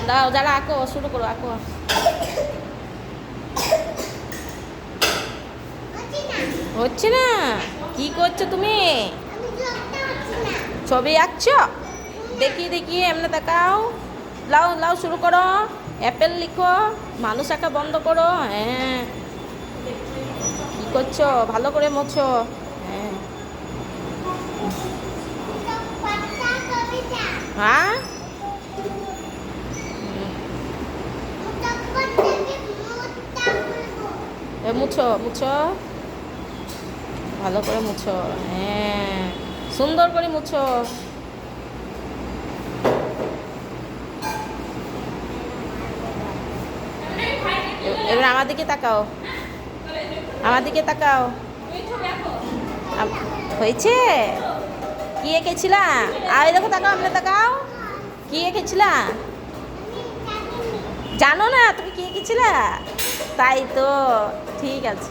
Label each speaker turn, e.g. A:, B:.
A: দাও, যারা আঁকো শুরু করো, আঁকো। হচ্ছে না? কি করছো তুমি? ছবি আঁকছো? দেখি দেখি, এমনি দেখাও। লাও লাও, শুরু করো। অ্যাপেল লিখো। মানুষ আঁকা বন্ধ করো। হ্যাঁ, কি করছো? ভালো করে মোছো। হ্যাঁ। হ্যাঁ, মুছো মুছো, ভালো করে মুছো। হ্যাঁ, সুন্দর করে মুছো। এবার আমার দিকে তাকাও, আমার দিকে তাকাও। হয়েছে? কি এঁকেছিলা? আর দেখো, তাকাও, আমরা তাকাও। কি এঁকেছিলা? জানো না তুমি কি এঁকেছিলা? তাই তো, ঠিক আছে।